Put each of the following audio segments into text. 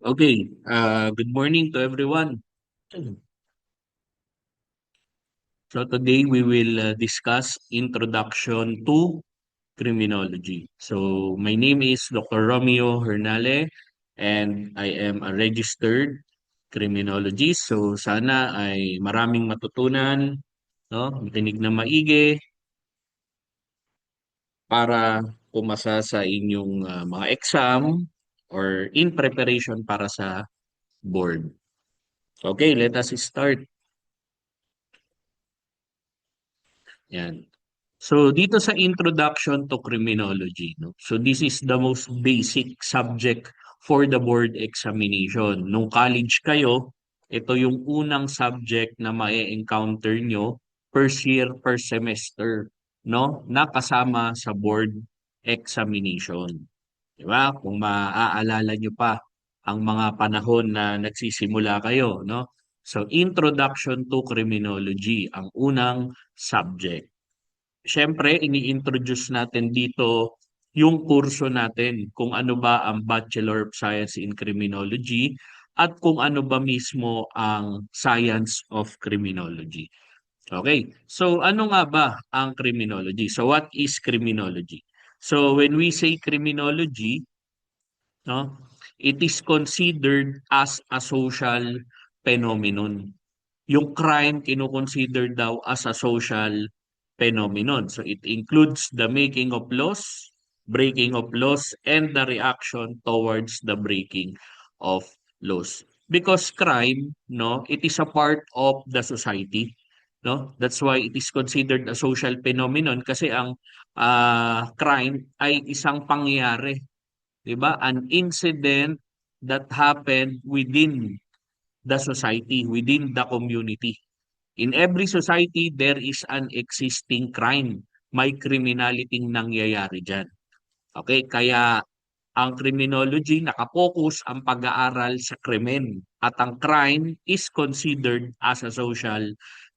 Okay, good morning to everyone. So today we will discuss introduction to criminology. So my name is Dr. Romeo Hernale and I am a registered criminologist. So sana ay maraming matutunan, no? Makinig na maigi para pumasa sa inyong mga exam or in preparation para sa board. Okay, let us start. Yan. So dito sa introduction to criminology, no? So this is the most basic subject for the board examination. Nung college kayo, ito yung unang subject na ma-encounter nyo first year, per semester, no? Na kasama sa board examination. Di ba? Kung maaalala nyo pa ang mga panahon na nagsisimula kayo, no? So introduction to criminology ang unang subject. Siyempre, ini-introduce natin dito yung kurso natin, kung ano ba ang Bachelor of Science in Criminology at kung ano ba mismo ang Science of Criminology. Okay, so ano nga ba ang criminology? So what is criminology? So when we say criminology, no, it is considered as a social phenomenon. Yung crime kino-consider daw as a social phenomenon. So it includes the making of laws, breaking of laws, and the reaction towards the breaking of laws. Because crime, no, it is a part of the society, no? That's why it is considered a social phenomenon kasi ang crime ay isang pangyayari, 'di ba? An incident that happened within the society, within the community. In every society, there is an existing crime. May criminality nangyayari dyan. Okay, kaya ang criminology nakapokus ang pag-aaral sa krimen at ang crime is considered as a social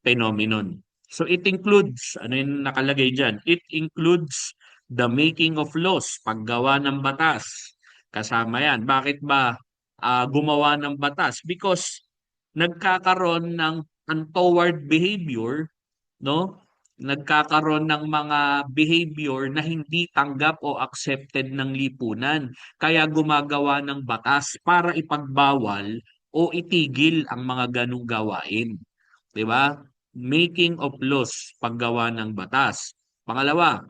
phenomenon. So it includes, ano yung nakalagay dyan? It includes the making of laws, paggawa ng batas. Kasama yan. Bakit ba gumawa ng batas? Because nagkakaroon ng untoward behavior, no? Nagkakaroon ng mga behavior na hindi tanggap o accepted ng lipunan. Kaya gumagawa ng batas para ipagbawal o itigil ang mga ganong gawain. 'Di ba? Making of laws, paggawa ng batas. Pangalawa,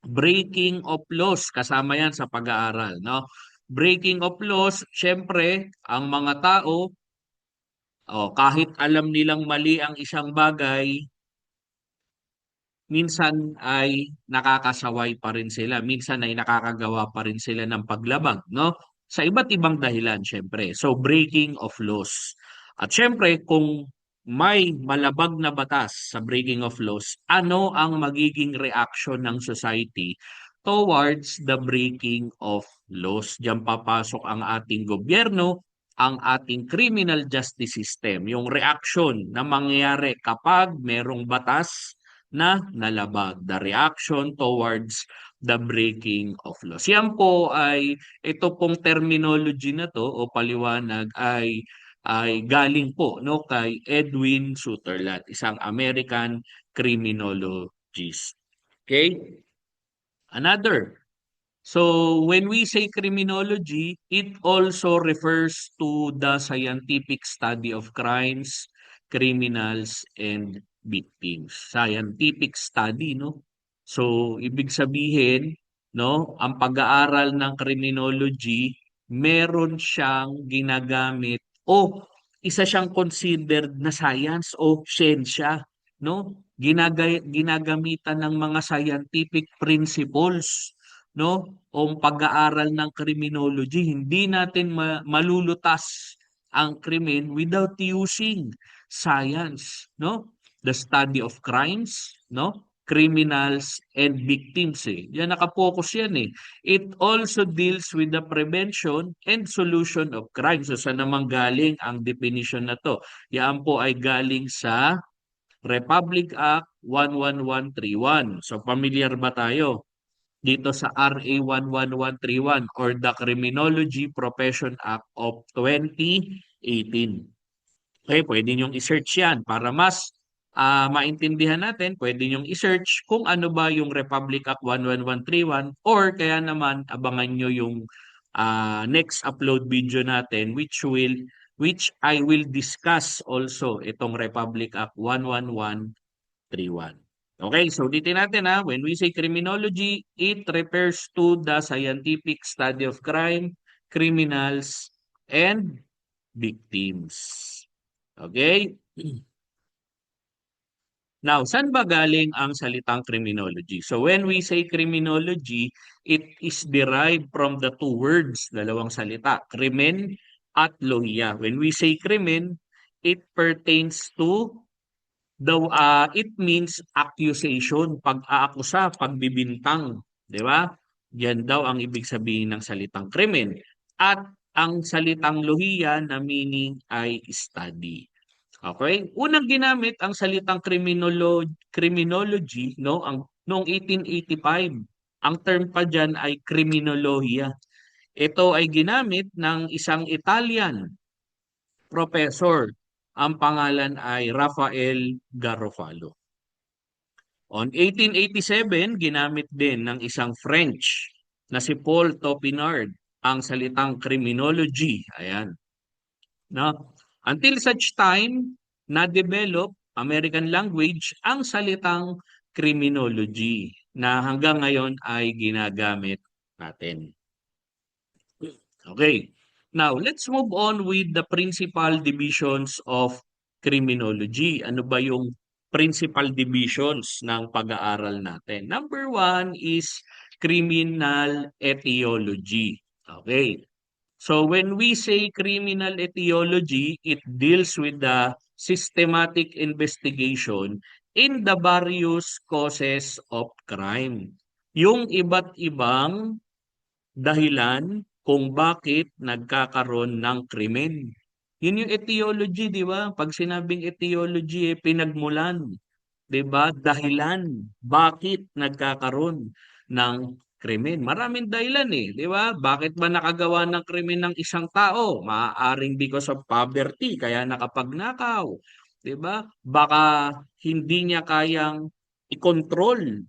breaking of laws, kasama 'yan sa pag-aaral, no? Breaking of laws, syempre, ang mga tao, kahit alam nilang mali ang isang bagay, minsan ay nakakasaway pa rin sila, minsan ay nakakagawa pa rin sila ng paglabag, no? Sa iba't ibang dahilan, syempre. So, breaking of laws. At syempre, kung may malabag na batas sa breaking of laws, ano ang magiging reaction ng society towards the breaking of laws? Diyan papasok ang ating gobyerno, ang ating criminal justice system, yung reaction na mangyayari kapag merong batas na nalabag, the reaction towards the breaking of laws. Yan po ay, ito pong terminology na to o paliwanag ay galing po, no, kay Edwin Sutherland, isang American criminologist. Okay? Another. So when we say criminology, it also refers to the scientific study of crimes, criminals, and victims. Scientific study, no? So ibig sabihin, no, ang pag-aaral ng criminology, meron siyang ginagamit o isa siyang considered na science o siyensya, no? Ginagamitan ng mga scientific principles, no, o pag-aaral ng criminology. Hindi natin malulutas ang krimen without using science, no? The study of crimes, no? Criminals and victims eh. Yan nakapokus yan eh. It also deals with the prevention and solution of crime. So saan naman galing ang definition na to? Yan po ay galing sa Republic Act 11131. So familiar ba tayo? dito sa RA 11131 or the Criminology Profession Act of 2018. Okay, pwede niyong i-search yan para mas maintindihan natin. Pwede niyong i-search kung ano ba yung Republic Act 11131 or kaya naman abangan niyo yung next upload video natin which I will discuss also itong Republic Act 11131. Okay, so dito natin when we say criminology, it refers to the scientific study of crime, criminals, and victims. Okay? Now, saan ba galing ang salitang criminology? So when we say criminology, it is derived from the two words, dalawang salita, krimen at lohiya. When we say krimen, it pertains to it means accusation, pag-aakusa, pagbibintang, di ba? Yan daw ang ibig sabihin ng salitang krimen. At ang salitang lohiya na meaning ay study. Okay? Unang ginamit ang salitang criminology noong 1885. Ang term pa diyan ay criminologia. Ito ay ginamit ng isang Italian professor. Ang pangalan ay Rafael Garofalo. On 1887, ginamit din ng isang French na si Paul Topinard ang salitang criminology. Ayan. No? Until such time, na-develop American language ang salitang criminology na hanggang ngayon ay ginagamit natin. Okay. Now, let's move on with the principal divisions of criminology. Ano ba yung principal divisions ng pag-aaral natin? Number one is criminal etiology. Okay. So when we say criminal etiology, it deals with the systematic investigation in the various causes of crime. Yung iba't ibang dahilan kung bakit nagkakaroon ng krimen. Yun yung etiology, di ba? Pag sinabing etiology, pinagmulan, di ba? Dahilan, bakit nagkakaroon ng krimen. Maraming dahilan di ba? Bakit ba nakagawa ng krimen ng isang tao? Maaaring because of poverty, kaya nakapagnakaw, di ba? Baka hindi niya kayang i-control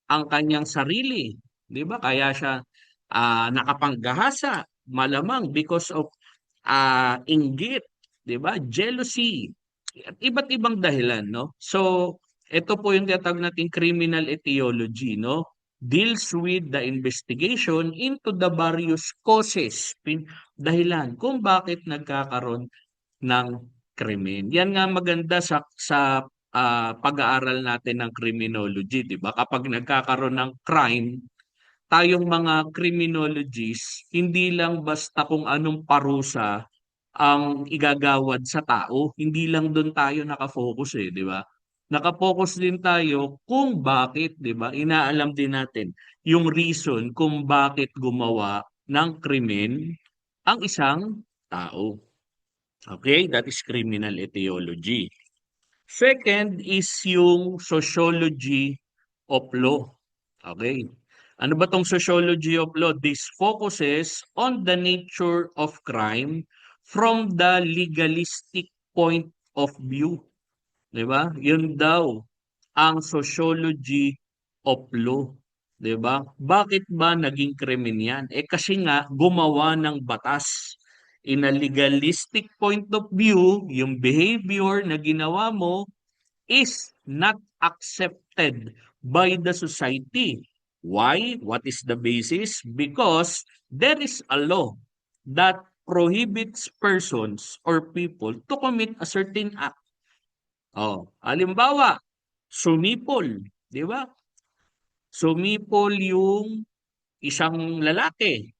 ang kanyang sarili, 'di ba? Kaya siya nakapanggahasa, malamang because of inggit, 'di ba? Jealousy, at iba't ibang dahilan, no? So, ito po yung tinatawag nating criminal etiology, no? Deals with the investigation into the various causes, dahilan kung bakit nagkakaroon ng krimen. Yan nga maganda sa pag-aaral natin ng criminology, 'di ba? Kapag nagkakaroon ng crime, tayong mga criminologists, hindi lang basta kung anong parusa ang igagawad sa tao, hindi lang doon tayo nakafocus 'di ba? Nakafocus din tayo kung bakit, 'di ba? Inaalam din natin yung reason kung bakit gumawa ng krimen ang isang tao. Okay, that is criminal etiology. Second is yung sociology of law. Okay. Ano ba tong sociology of law? This focuses on the nature of crime from the legalistic point of view. 'Di ba? Yun daw ang sociology of law. 'Di ba? Bakit ba naging krimen yan? Kasi nga gumawa ng batas. In a legalistic point of view, yung behavior na ginawa mo is not accepted by the society. Why? What is the basis? Because there is a law that prohibits persons or people to commit a certain act. Halimbawa, sumipol, di ba? Sumipol yung isang lalaki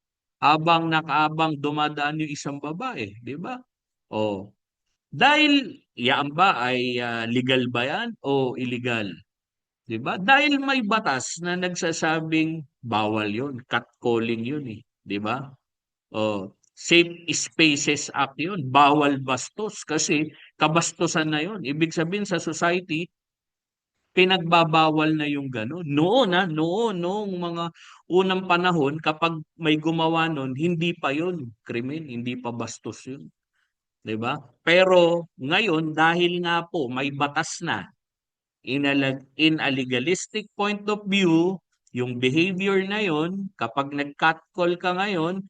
habang nakaabang dumadaan yung isang babae, di ba? Oh, dahil yan ba ay legal ba yan o illegal? 'Di ba? Dahil may batas na nagsasabing bawal 'yun, catcalling 'yun 'di ba? Safe Spaces Act 'yun, bawal bastos kasi kabastusan na 'yun. Ibig sabihin sa society, pinagbabawal na yung gano'n. Noon, noong mga unang panahon, kapag may gumawa nun, hindi pa yun krimen, hindi pa bastos yun, 'di ba? Pero ngayon, dahil nga po may batas na, in a legalistic point of view, yung behavior na yon, kapag nag-catcall ka ngayon,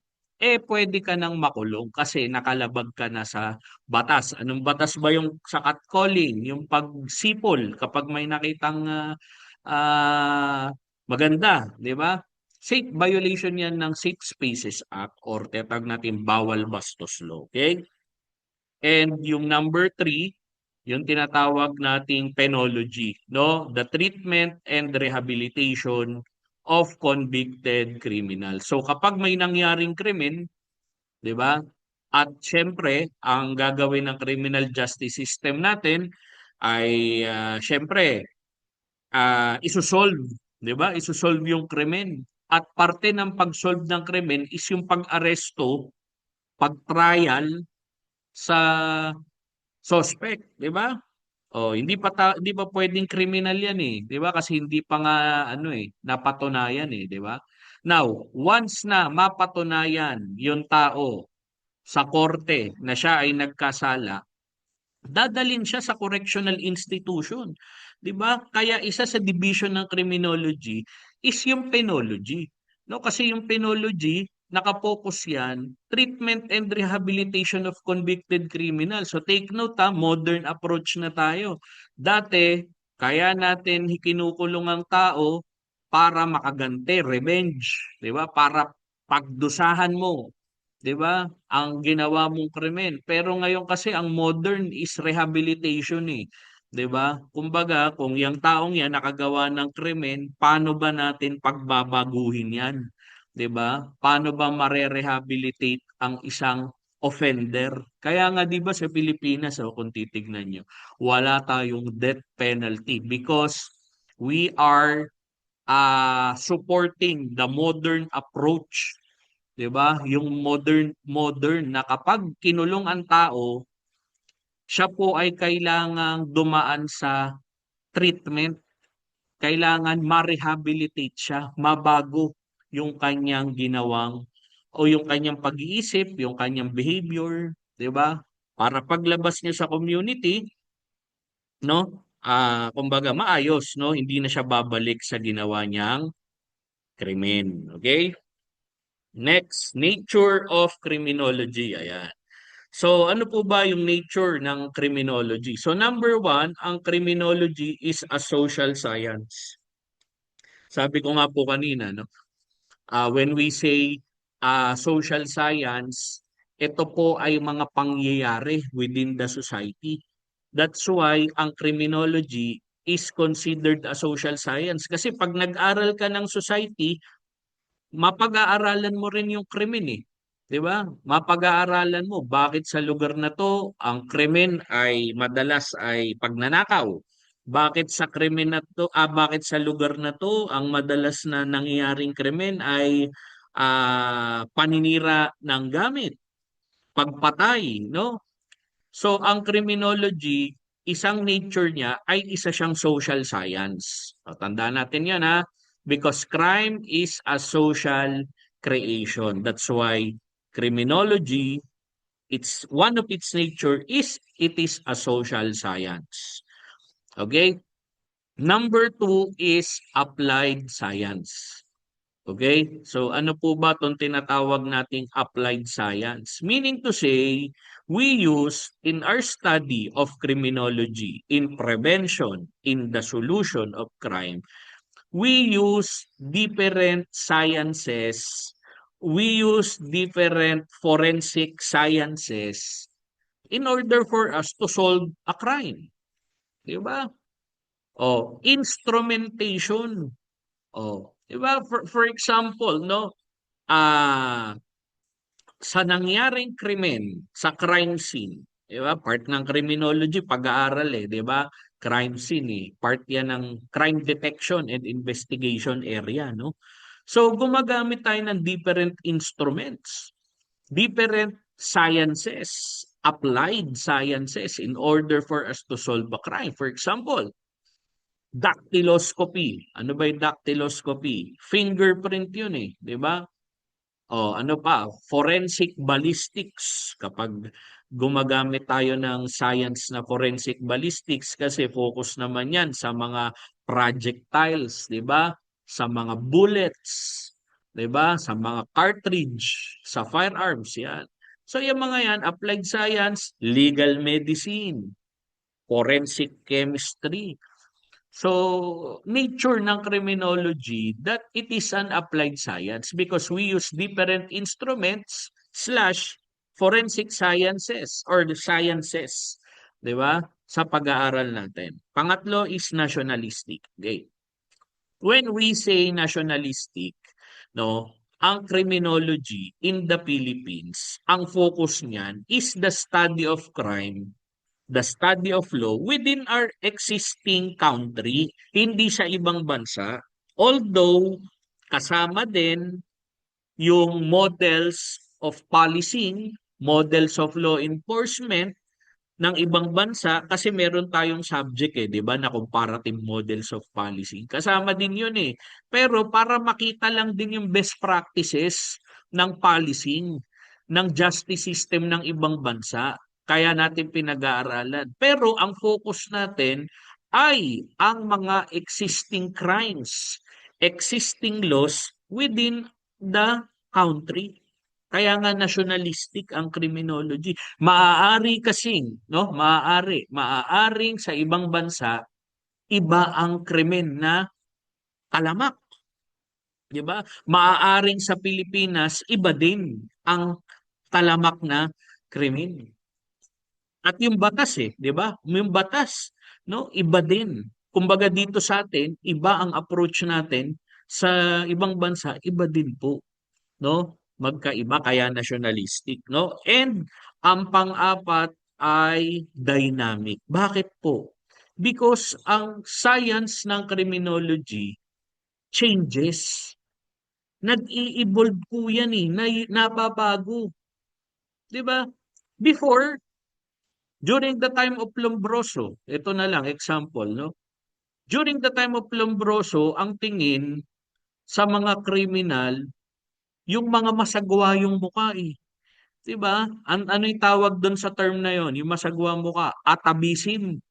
pwede ka nang makulong kasi nakalabag ka na sa batas. Anong batas ba yung sa catcalling? Yung pagsipol kapag may nakitang ah, maganda, di ba? Safe violation yan ng Safe Spaces Act or tetag natin bawal bastos law. Okay? And yung number three, yung tinatawag nating penology, no? The treatment and rehabilitation of convicted criminals. So kapag may nangyaring krimen, 'di ba? At syempre, ang gagawin ng criminal justice system natin ay syempre isosolve, 'di ba? Isosolve yung krimen. At parte ng pag-solve ng krimen is yung pag-aresto, pag-trial sa suspect, 'di ba? Oh, hindi pa pwedeng kriminal 'yan eh, 'di ba? Kasi hindi pa nga ano eh, napatunayan eh, 'di ba? Now, once na mapatunayan yung tao sa korte na siya ay nagkasala, dadalhin siya sa correctional institution, 'di ba? Kaya isa sa division ng criminology is yung penology. No, kasi yung penology nakapokus yan, treatment and rehabilitation of convicted criminals. So take note ha, modern approach na tayo. Dati, kaya natin kinukulong ang tao para makaganti, revenge, 'di ba? Para pagdusahan mo, 'di ba? Ang ginawa mong krimen. Pero ngayon kasi ang modern is rehabilitation eh. 'Di ba? Kumbaga, kung yung taong yan nakagawa ng krimen, paano ba natin pagbabaguhin yan? 'Di ba? Paano ba mare-rehabilitate ang isang offender? Kaya nga 'di ba sa Pilipinas, oh, kung titignan nyo, wala tayong death penalty because we are supporting the modern approach. 'Di ba? Yung modern na kapag kinulong ang tao, siya po ay kailangang dumaan sa treatment, kailangan ma-rehabilitate siya, mabago yung kanyang ginawang o yung kanyang pag-iisip, yung kanyang behavior, 'di ba? Para paglabas niya sa community, no? Kumbaga maayos, no? Hindi na siya babalik sa ginawa niyang krimen. Okay? Next, nature of criminology. Ayan. So, ano po ba yung nature ng criminology? So, number one, ang criminology is a social science. Sabi ko nga po kanina, no? When we say social science, ito po ay mga pangyayari within the society. That's why ang criminology is considered a social science. Kasi pag nag-aral ka ng society, mapag-aaralan mo rin yung krimen eh. 'Di ba? Mapag-aaralan mo bakit sa lugar na 'to ang krimen ay madalas ay pagnanakaw. Bakit sa krimen na 'to, bakit sa lugar na 'to ang madalas na nangyayaring krimen ay paninira ng gamit, pagpatay, no? So ang criminology, isang nature niya ay isa siyang social science. O, tandaan natin 'yan ha, because crime is a social creation. That's why criminology, it's one of its nature is it is a social science. Okay? Number two is applied science. Okay? So ano po ba 'tong tinatawag nating applied science? Meaning to say, we use in our study of criminology, in prevention, in the solution of crime, we use different sciences, we use different forensic sciences in order for us to solve a crime. Di ba? O, instrumentation. O, di ba? For example, no? Ah, sa nangyaring krimen, sa crime scene, 'di ba? Part ng criminology pag-aaral eh, 'di ba? Crime scene eh. Part 'yan ng crime detection and investigation area, no? So gumagamit tayo ng different instruments, different sciences, applied sciences in order for us to solve a crime. For example, Dactyloscopy. Ano ba yung dactyloscopy? Fingerprint yun eh, di ba? O ano pa? Forensic ballistics. Kapag gumagamit tayo ng science na forensic ballistics kasi focus naman yan sa mga projectiles, di ba? Sa mga bullets, di ba? Sa mga cartridge, sa firearms, yan. So yung mga yan, applied science, legal medicine, forensic chemistry. So, nature ng criminology that it is an applied science because we use different instruments slash forensic sciences or the sciences, di ba? Sa pag-aaral natin. Pangatlo is nationalistic. Okay. When we say nationalistic, no, ang criminology in the Philippines, ang focus niyan is the study of crime, the study of law within our existing country, hindi sa ibang bansa. Although, kasama din yung models of policing, models of law enforcement ng ibang bansa kasi meron tayong subject eh, 'di ba, na comparative models of policy. Kasama din 'yun eh. Pero para makita lang din yung best practices ng policing ng justice system ng ibang bansa. Kaya natin pinag-aaralan. Pero ang focus natin ay ang mga existing crimes, existing laws within the country. Kaya nga nationalistic ang criminology. Maaari kasing, no? Maaaring sa ibang bansa iba ang krimen na talamak, 'di ba? Maaaring sa Pilipinas iba din ang talamak na krimen. At yung batas 'di ba? Yung batas, no? Iba din. Kumbaga dito sa atin, iba ang approach natin, sa ibang bansa iba din po, no? Magkaiba kaya nationalistic, no? And ang pang-apat ay dynamic. Bakit po? Because ang science ng criminology changes. Nag-i-evolve po yan eh, nababago. 'Di ba? Before, during the time of Lombroso, ito na lang example, no? During the time of Lombroso, ang tingin sa mga kriminal, yung mga masagwa yung mukha eh. 'Di ba? Ano yung tawag doon sa term na yon? Yung masagwa mukha, atavism.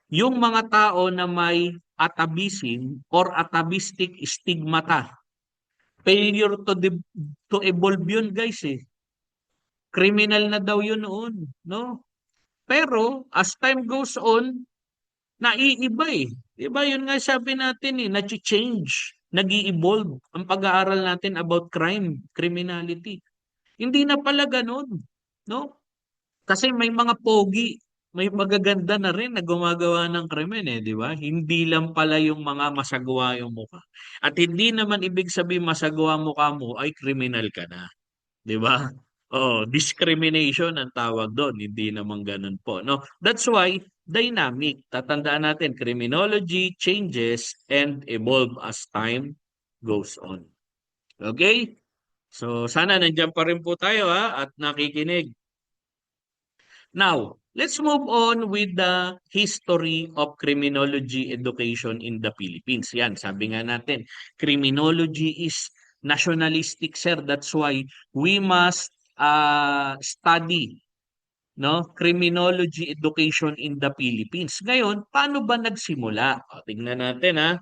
Yung mga tao na may atavism or atavistic stigmata, failure to evolve yun guys eh. Criminal na daw yun noon, no? Pero as time goes on, naiiba eh. 'Di ba? Yun nga sabi natin eh, nag-change, nag-i-evolve ang pag-aaral natin about crime, criminality. Hindi na pala ganun, no? Kasi may mga pogi, may magaganda na rin na gumagawa ng krimen eh, di ba? Hindi lang pala yung mga masagwa yung mukha. At hindi naman ibig sabihin masagwa mukha mo ay kriminal ka na, di ba? Oh, discrimination ang tawag doon, hindi naman ganun po, no? That's why dynamic. Tatandaan natin, criminology changes and evolve as time goes on. Okay? So, sana nandiyan pa rin po tayo ha, at nakikinig. Now, let's move on with the history of criminology education in the Philippines. Yan, sabi nga natin, criminology is nationalistic, sir. That's why we must study, no, criminology education in the Philippines. Ngayon, paano ba nagsimula? O, tingnan natin ha.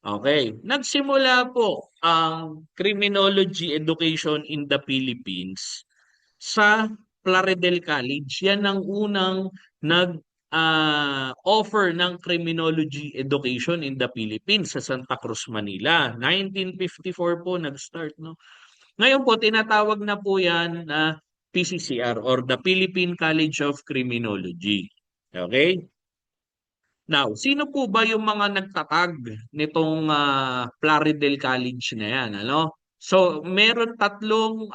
Okay, nagsimula po ang criminology education in the Philippines sa Plaridel College. Yan ang unang offer ng criminology education in the Philippines sa Santa Cruz, Manila. 1954 po nag-start, no? Ngayon po tinatawag na po yan na PCCR or the Philippine College of Criminology. Okay? Now, sino po ba yung mga nagtatag nitong Plaridel College na yan, ano? So, meron tatlong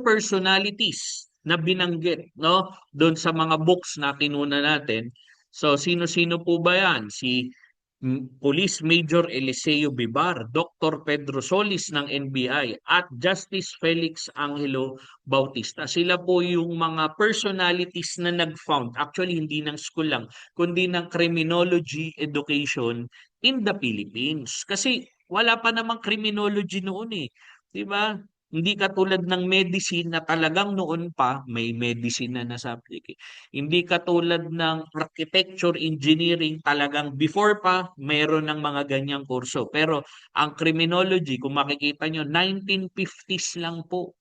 personalities na binanggit, no, doon sa mga books na kinuna natin. So, sino-sino po ba yan? Si Police Major Eliseo Bibar, Dr. Pedro Solis ng NBI at Justice Felix Angelo Bautista. Sila po yung mga personalities na nag-found, actually hindi ng school lang, kundi ng criminology education in the Philippines. Kasi wala pa namang criminology noon eh. 'Di ba? Hindi katulad ng medicine na talagang noon pa may medicine na subject eh. Hindi katulad ng architecture, engineering, talagang before pa mayroon ng mga ganyang kurso. Pero ang criminology, kung makikita nyo, 1950s lang po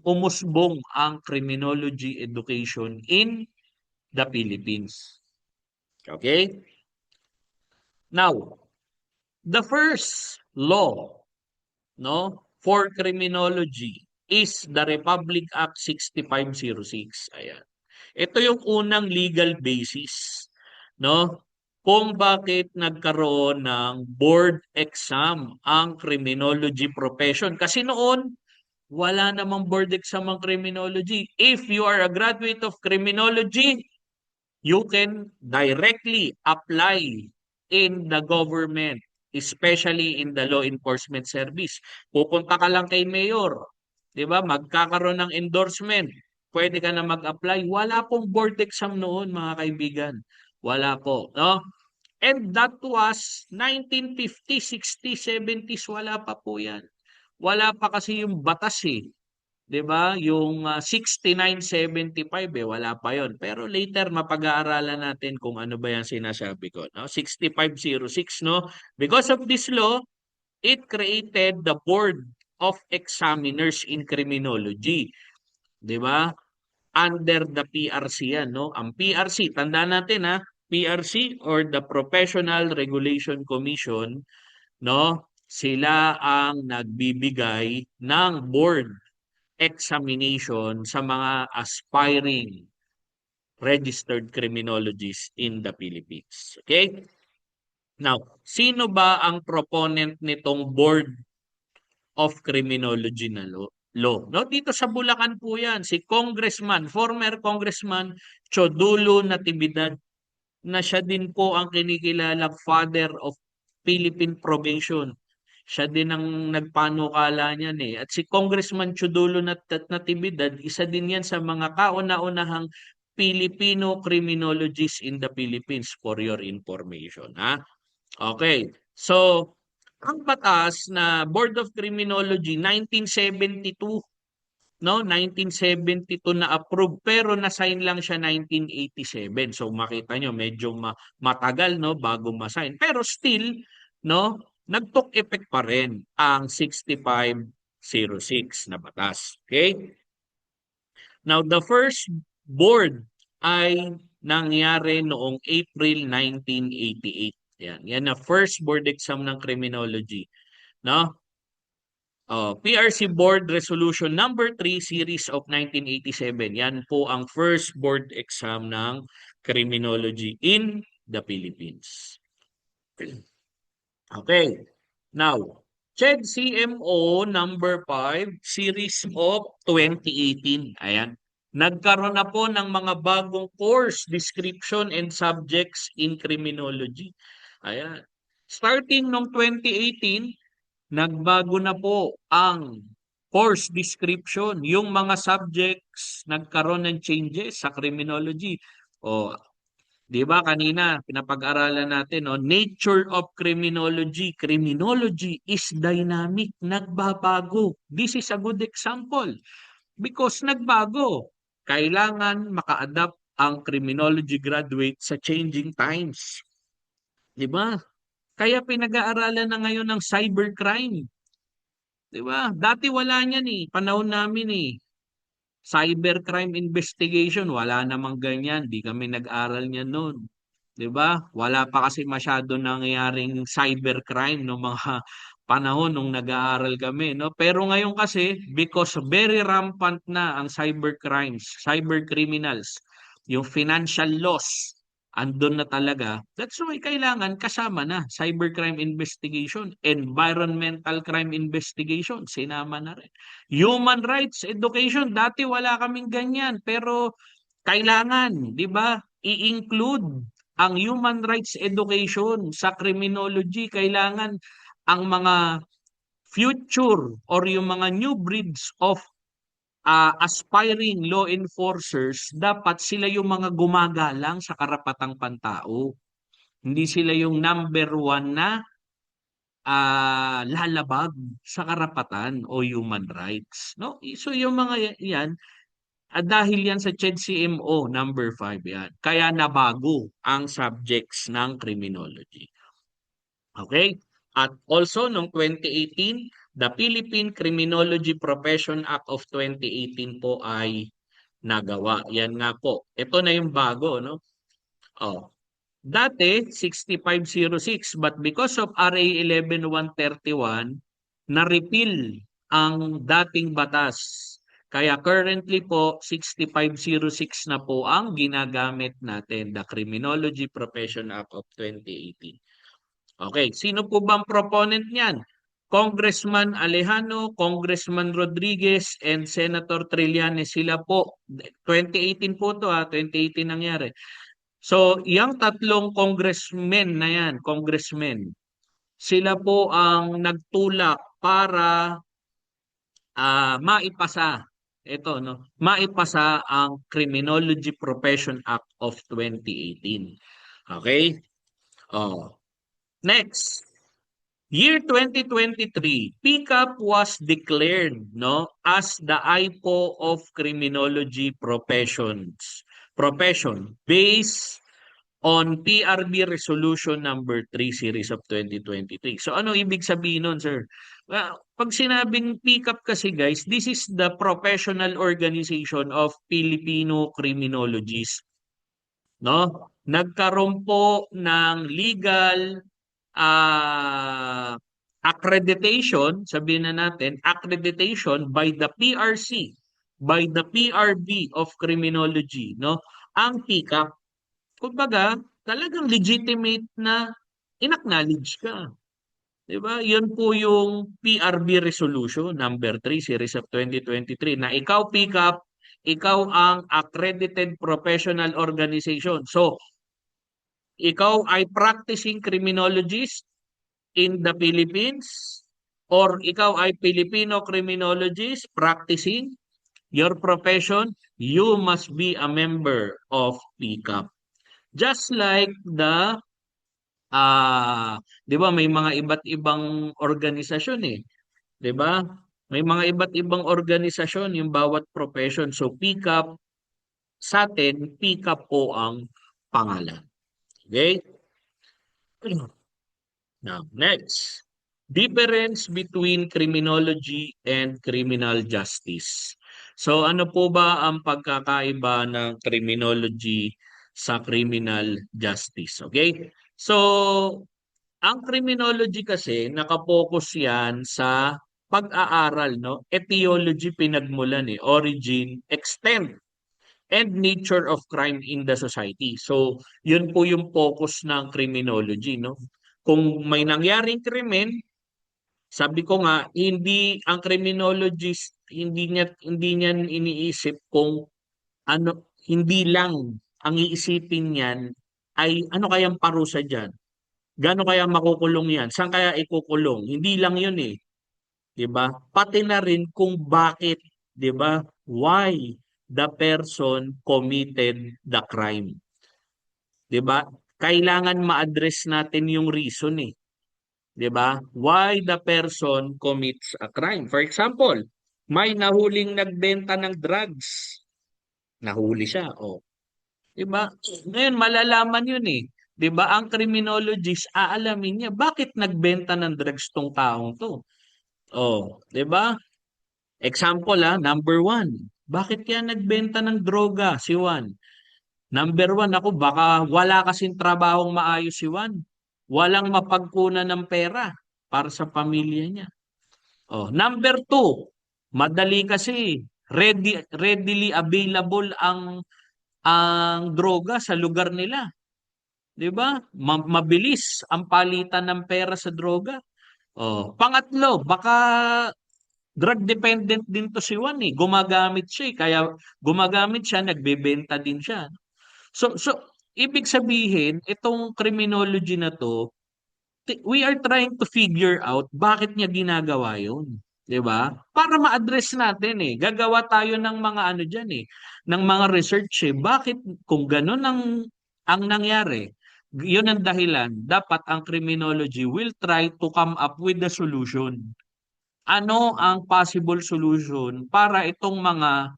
umusbong ang criminology education in the Philippines. Okay? Now, the first law, no, for criminology is the Republic Act 6506. Ayan. Ito yung unang legal basis, no? Kung bakit nagkaroon ng board exam ang criminology profession. Kasi noon, wala namang board exam ang criminology. If you are a graduate of criminology, you can directly apply in the government, especially in the law enforcement service. Pupunta ka lang kay mayor, 'di ba? Magkakaroon ng endorsement. Pwede ka na mag-apply. Wala pong board exam noon, mga kaibigan. Wala po, no? And that was 1950, 60, 70s, wala pa po 'yan. Wala pa kasi yung batas eh. 'Di ba? Yung 6975 eh wala pa 'yon. Pero later mapag-aaralan natin kung ano ba 'yang sinasabi ko, no? 6506, no? Because of this law, it created the Board of Examiners in Criminology, 'di ba? Under the PRC yan, no? Ang PRC, tandaan natin ha, PRC or the Professional Regulation Commission, no? Sila ang nagbibigay ng board examination sa mga aspiring registered criminologists in the Philippines. Okay? Now, sino ba ang proponent nitong Board of Criminology na law? No, dito sa Bulacan po 'yan, si former Congressman Chodulo Natividad, na siya din po ang kinikilalang father of Philippine Probation. Siya din ang nagpanukala niyan eh. At si Congressman Chudulo Natividad, isa din yan sa mga kauna-unahang Filipino criminologists in the Philippines, for your information. Ha? Okay. So, ang batas na Board of Criminology 1972, no, 1972 na approve, pero na-sign lang siya 1987. So makita nyo medyo matagal, no, bago ma-sign. Pero still, no, nag-took effect pa rin ang 6506 na batas. Okay? Now the first board ay nangyari noong April 1988. Yan na first board exam ng criminology, no? PRC Board Resolution number 3 Series of 1987. Yan po ang first board exam ng criminology in the Philippines. Okay. Now, CHED CMO number 5 Series of 2018. Ayan. Nagkaroon na po ng mga bagong course description and subjects in criminology. Ayan. Starting noong 2018, nagbago na po ang course description. Yung mga subjects nagkaroon ng changes sa criminology. O, di ba kanina pinapag-aralan natin, no? Nature of criminology. Criminology is dynamic, nagbabago. This is a good example because nagbago. Kailangan maka-adapt ang criminology graduate sa changing times. Di ba? Kaya pinag-aaralan na ngayon ng cybercrime. 'Di ba? Dati wala niyan eh. Panahon namin eh. Cybercrime investigation, wala namang ganyan. Di kami nag-aral niyan noon. 'Di ba? Wala pa kasi masyado nangyayaring cybercrime no mga panahon nung nag-aaral kami, no? Pero ngayon kasi because very rampant na ang cybercrimes, cybercriminals, yung financial loss andun na talaga. That's why kailangan kasama na cybercrime investigation, environmental crime investigation, sinama na rin. Human rights education, dati wala kaming ganyan, pero kailangan, 'di ba? I-include ang human rights education sa criminology. Kailangan ang mga future or yung mga new breeds of aspiring law enforcers, dapat sila yung mga gumagalang sa karapatang pantao. Hindi sila yung number one na lalabag sa karapatan o human rights. No? So yung mga yan, dahil yan sa CHED-CMO number 5 yan. Kaya nabago ang subjects ng criminology. Okay? At also, noong 2018, the Philippine Criminology Profession Act of 2018 po ay nagawa. Yan nga po. Ito na yung bago, no? Oh. Dati, 6506, but because of RA 11131, na-repeal ang dating batas. Kaya currently po, 6506 na po ang ginagamit natin, the Criminology Profession Act of 2018. Okay, sino po bang proponent niyan? Congressman Alejano, Congressman Rodriguez, and Senator Trillanes. Sila po, 2018 po to 2018 nangyari. So, yung tatlong congressmen na yan, congressmen, sila po ang nagtulak para maipasa ito, no? Maipasa ang Criminology Profession Act of 2018. Okay? Oh. Next, year 2023, PCAP was declared, no, as the IPO of criminology profession based on PRB Resolution number 3 series of 2023. So ano ibig sabihin nun, sir? Pag sinabing PCAP kasi guys, this is the professional organization of Filipino criminologists, no? Nagkaroon po ng legal accreditation, sabihin na natin, accreditation by the PRC, by the PRB of Criminology, no? Ang PCAP, kumbaga, talagang legitimate na inacknowledge ka. 'Di ba? 'Yun po yung PRB resolution number 3 series of 2023 na ikaw PCAP, ikaw ang accredited professional organization. So, ikaw ay practicing criminologist in the Philippines or ikaw ay Filipino criminologist practicing your profession, you must be a member of PCAP. Just like the 'di ba may mga iba't ibang organisasyon eh, 'di ba? May mga iba't ibang organisasyon yung bawat profession. So PCAP sa atin, PCAP po ang pangalan. Okay? Now, next. Difference between criminology and criminal justice. So ano po ba ang pagkakaiba ng criminology sa criminal justice? Okay? So, ang criminology kasi nakapokus yan sa pag-aaral, no? Etiology pinagmulan eh, origin, extent, and nature of crime in the society. So, yun po yung focus ng criminology, no? Kung may nangyaring krimen, sabi ko nga, hindi ang criminologist, hindi niya iniisip kung ano, hindi lang ang iisipin niyan ay ano kayang parusa diyan. Gaano kaya makukulong 'yan? Saan kaya ikukulong? Hindi lang 'yun eh, 'di ba? Pati na rin kung bakit, 'di ba? Why the person committed the crime. 'Di ba? Kailangan ma-address natin yung reason eh. 'Di ba? Why the person commits a crime. For example, may nahuling nagbenta ng drugs. Nahuli siya, oh. 'Di ba? Ngayon malalaman 'yun eh. 'Di ba? Ang criminologist aalamin niya bakit nagbenta ng drugs tong taong 'to. Oh, 'di ba? Example number one. Bakit kaya nagbenta ng droga si Juan? Number one, ako baka wala kasing trabahong maayos si Juan. Walang mapagkunan ng pera para sa pamilya niya. Oh, number two, madali kasi readily available ang droga sa lugar nila. 'Di ba? Mabilis ang palitan ng pera sa droga. Oh, pangatlo, baka drug dependent din to si Juan eh. Gumagamit siya eh. Kaya gumagamit siya, nagbebenta din siya. So ibig sabihin, itong criminology na 'to, we are trying to figure out bakit niya ginagawa yun, 'di ba? Para ma-address natin, eh. Gagawa tayo ng mga ano diyan, eh, ng mga research, eh. Bakit kung gano'n ang nangyari, yun ang dahilan, dapat ang criminology will try to come up with the solution. Ano ang possible solution para itong mga,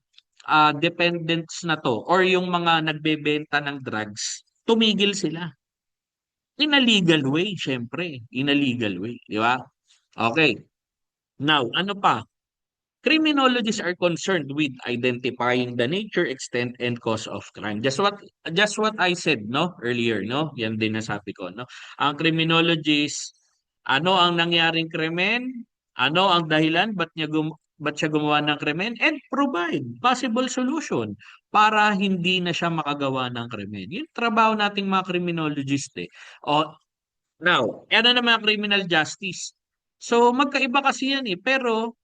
dependents na 'to or yung mga nagbebenta ng drugs, tumigil sila. In a legal way, siyempre. In a legal way, di ba? Okay. Now, ano pa? Criminologists are concerned with identifying the nature, extent, and cause of crime. Just what I said, no, earlier, no? Yan din nasabi ko, no? Ang criminologist, ano ang nangyaring krimen? Ano ang dahilan? Ba't siya gumawa ng krimen? And provide possible solution para hindi na siya makagawa ng krimen. Yung trabaho nating mga criminologist, eh. O, now, ano naman ang criminal justice? So, magkaiba kasi yan, eh. Pero,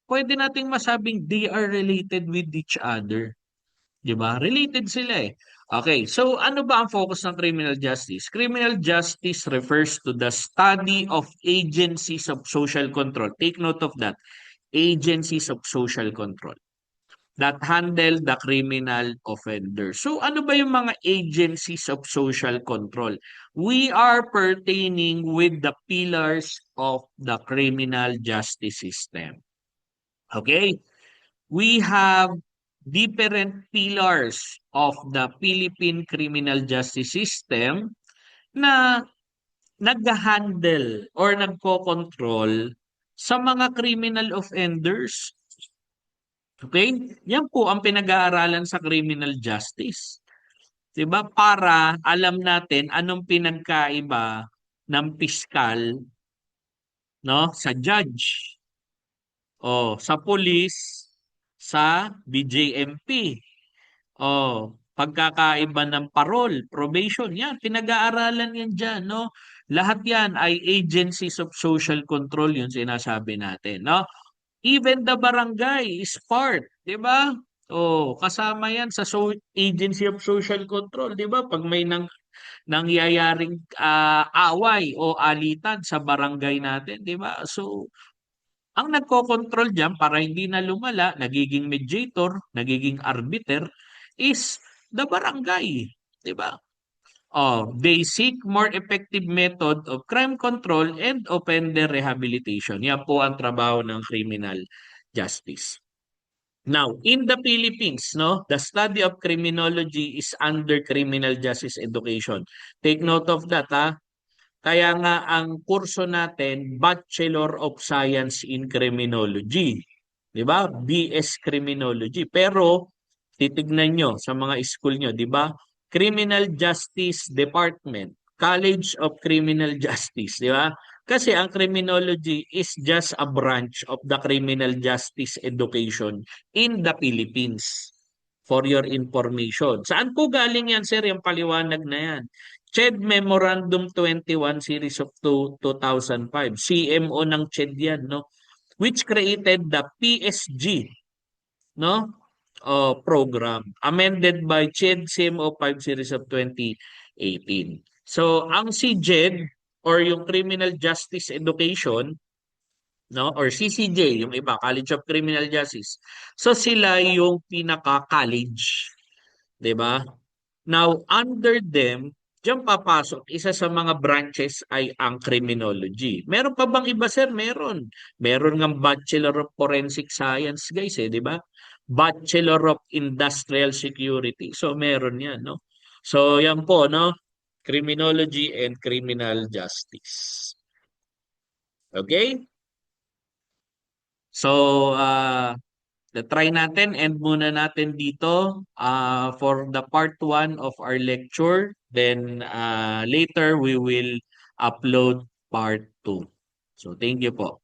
pwede nating masabing they are related with each other. 'Di ba? Related sila eh. Okay, so ano ba ang focus ng criminal justice? Criminal justice refers to the study of agencies of social control. Take note of that. Agencies of social control that handle the criminal offender. So ano ba yung mga agencies of social control? We are pertaining with the pillars of the criminal justice system. Okay? We have different pillars of the Philippine criminal justice system na nag-handle or nagko-control sa mga criminal offenders. Okay? Yan po ang pinag-aaralan sa criminal justice. 'Di ba? Para alam natin anong pinagkaiba ng piskal, no, sa judge, o sa pulis, sa BJMP. Oh, pagkakaiba ng parol, probation, yan, pinag-aaralan yan dyan, no? Lahat yan ay agencies of social control, yung sinasabi natin, no? Even the barangay is part, di ba? Oh, kasama yan sa agency of social control, di ba? Pag may nangyayaring away o alitan sa barangay natin, di ba? So, ang nagkokontrol diyan para hindi na lumala, nagiging mediator, nagiging arbiter is the barangay, 'di ba? Oh, they seek more effective method of crime control and offender rehabilitation. Yan po ang trabaho ng criminal justice. Now, in the Philippines, no, the study of criminology is under criminal justice education. Take note of that, ha. Kaya nga ang kurso natin, Bachelor of Science in Criminology. 'Di ba? BS Criminology. Pero titignan nyo sa mga school nyo, 'di ba? Criminal Justice Department, College of Criminal Justice, 'di ba? Kasi ang criminology is just a branch of the criminal justice education in the Philippines. For your information. Saan po galing yan, sir, yung paliwanag na yan? CHED Memorandum 21 Series of 2005. CMO ng CHED yan, no? Which created the PSG, no? Program. Amended by CHED CMO 5 Series of 2018. So, ang CJED or yung Criminal Justice Education, no, or CCJ, yung iba, College of Criminal Justice. So, sila yung pinaka-college. 'Di ba? Now, under them, diyan papasok, isa sa mga branches ay ang criminology. Meron pa bang iba, sir? Meron. Meron ng Bachelor of Forensic Science, guys, eh, di ba? Bachelor of Industrial Security. So, meron yan, no? So, yan po, no? Criminology and Criminal Justice. Okay? So, try natin, end muna natin dito for the part 1 of our lecture. Then later we will upload part 2. So thank you po.